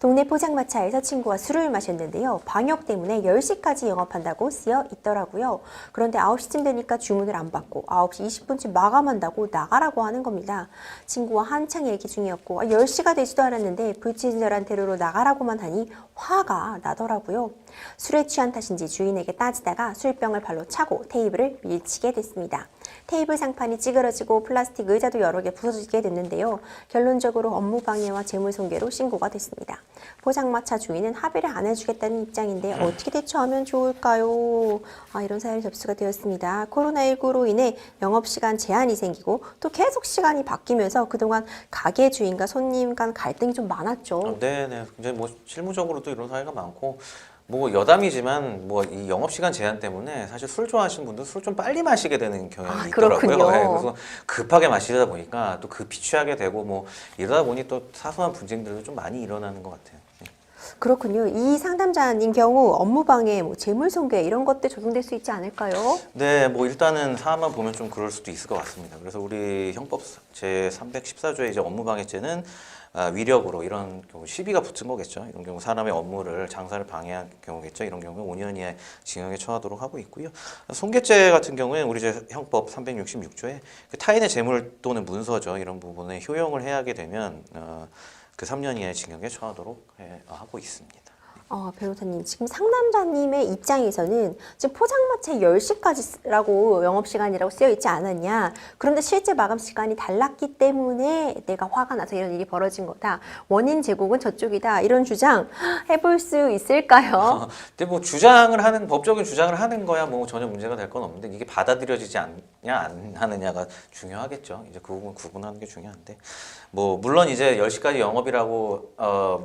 동네 포장마차에서 친구와 술을 마셨는데요. 방역 때문에 10시까지 영업한다고 쓰여 있더라고요. 그런데 9시쯤 되니까 주문을 안 받고 9시 20분쯤 마감한다고 나가라고 하는 겁니다. 친구와 한창 얘기 중이었고 10시가 되지도 않았는데 불친절한 태도로 나가라고만 하니 화가 나더라고요. 술에 취한 탓인지 주인에게 따지다가 술병을 발로 차고 테이블을 밀치게 됐습니다. 테이블 상판이 찌그러지고 플라스틱 의자도 여러 개 부서지게 됐는데요. 결론적으로 업무 방해와 재물손괴로 신고가 됐습니다. 포장마차 주인은 합의를 안 해주겠다는 입장인데 어떻게 대처하면 좋을까요? 이런 사연이 접수가 되었습니다. 코로나19로 인해 영업시간 제한이 생기고 또 계속 시간이 바뀌면서 그동안 가게 주인과 손님 간 갈등이 좀 많았죠. 네네. 굉장히 뭐 실무적으로도 이런 사례가 많고 뭐 여담이지만 뭐 이 영업시간 제한 때문에 사실 술 좋아하시는 분들 술 좀 빨리 마시게 되는 경향이 있더라고요. 그렇군요. 네, 그래서 급하게 마시다 보니까 또 급히 취하게 되고 뭐 이러다 보니 또 사소한 분쟁들도 좀 많이 일어나는 것 같아요. 네. 그렇군요. 이 상담자님 경우 업무방해, 재물손괴 이런 것들 적용될 수 있지 않을까요? 네, 뭐 일단은 사안만 보면 좀 그럴 수도 있을 것 같습니다. 그래서 우리 형법 제 314조의 이제 업무방해죄는 위력으로 이런 경우 시비가 붙은 거겠죠. 이런 경우 사람의 업무를 장사를 방해한 경우겠죠. 이런 경우는 5년 이하의 징역에 처하도록 하고 있고요. 손괴죄 같은 경우에는 우리 제 형법 366조에 타인의 재물 또는 문서죠. 이런 부분에 효용을 해하게 되면 그 3년 이하의 징역에 처하도록 하고 있습니다. 변호사님, 지금 상담자님의 입장에서는 지금 포장마차 10시까지라고 영업시간이라고 쓰여 있지 않았냐. 그런데 실제 마감시간이 달랐기 때문에 내가 화가 나서 이런 일이 벌어진 거다. 원인 제공은 저쪽이다. 이런 주장 해볼 수 있을까요? 근데 뭐 주장을 하는 법적인 주장을 하는 거야 뭐 전혀 문제가 될 건 없는데 이게 받아들여지지 않냐 안 하느냐가 중요하겠죠. 이제 그 부분 구분하는 게 중요한데 뭐 물론 이제 10시까지 영업이라고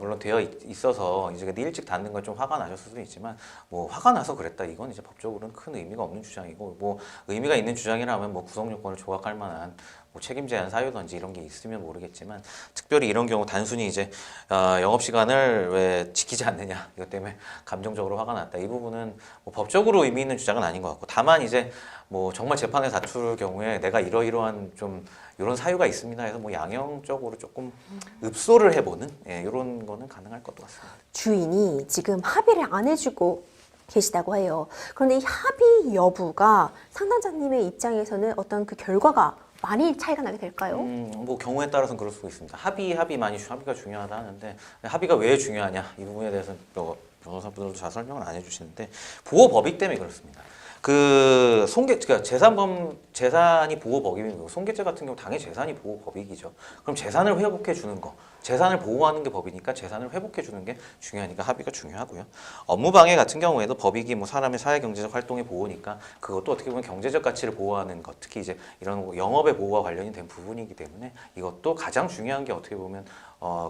물론 되어 있어서 이제 일찍 닫는 건 좀 화가 나셨을 수도 있지만 뭐 화가 나서 그랬다 이건 이제 법적으로는 큰 의미가 없는 주장이고 뭐 의미가 있는 주장이라면 뭐 구성 요건을 조각할 만한 뭐 책임 제한 사유든지 이런 게 있으면 모르겠지만 특별히 이런 경우 단순히 이제 영업 시간을 왜 지키지 않느냐 이것 때문에 감정적으로 화가 났다 이 부분은 뭐 법적으로 의미 있는 주장은 아닌 것 같고 다만 이제 뭐 정말 재판에 다툴 경우에 내가 이러이러한 좀 이런 사유가 있습니다 해서 뭐 양형적으로 조금 읍소를 해보는 이런 거는 가능할 것 같습니다. 주인이 지금 합의를 안 해주고 계시다고 해요. 그런데 이 합의 여부가 상담자님의 입장에서는 어떤 그 결과가 많이 차이가 나게 될까요? 뭐 경우에 따라서는 그럴 수가 있습니다. 합의가 중요하다 하는데 합의가 왜 중요하냐 이 부분에 대해서는 또 변호사분들도 잘 설명을 안 해주시는데 보호법익 때문에 그렇습니다. 그러니까 재산이 보호법익이고 손괴죄 같은 경우 당연히 재산이 보호법익이죠. 그럼 재산을 회복해 주는 거, 재산을 보호하는 게 법이니까 재산을 회복해 주는 게 중요하니까 합의가 중요하고요. 업무방해 같은 경우에도 법익이 뭐 사람의 사회경제적 활동의 보호니까 그것도 어떻게 보면 경제적 가치를 보호하는 것, 특히 이제 이런 영업의 보호와 관련이 된 부분이기 때문에 이것도 가장 중요한 게 어떻게 보면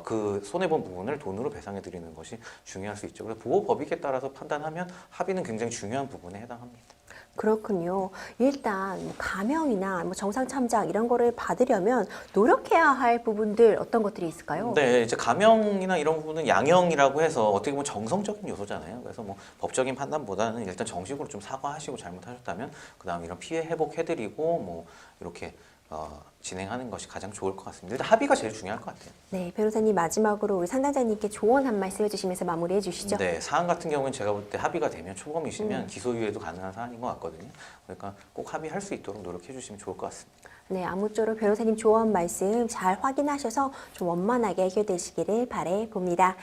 그 손해본 부분을 돈으로 배상해 드리는 것이 중요할 수 있죠. 그래서 보호법익에 따라서 판단하면 합의는 굉장히 중요한 부분에 해당합니다. 그렇군요. 일단 가명이나 정상 참작 이런 거를 받으려면 노력해야 할 부분들 어떤 것들이 있을까요? 네, 이제 가명이나 이런 부분은 양형이라고 해서 어떻게 보면 정성적인 요소잖아요. 그래서 뭐 법적인 판단보다는 일단 정식으로 좀 사과하시고 잘못하셨다면 그다음 이런 피해 회복해드리고 뭐 이렇게 진행하는 것이 가장 좋을 것 같습니다. 일단 합의가 제일 중요할 것 같아요. 네, 변호사님 마지막으로 우리 상담자님께 조언 한 말씀 해주시면서 마무리해 주시죠. 네, 사안 같은 경우는 제가 볼 때 합의가 되면 초범이시면 기소유예도 가능한 사안인 것 같거든요. 그러니까 꼭 합의할 수 있도록 노력해 주시면 좋을 것 같습니다. 네, 아무쪼록 변호사님 조언 말씀 잘 확인하셔서 좀 원만하게 해결되시기를 바라봅니다.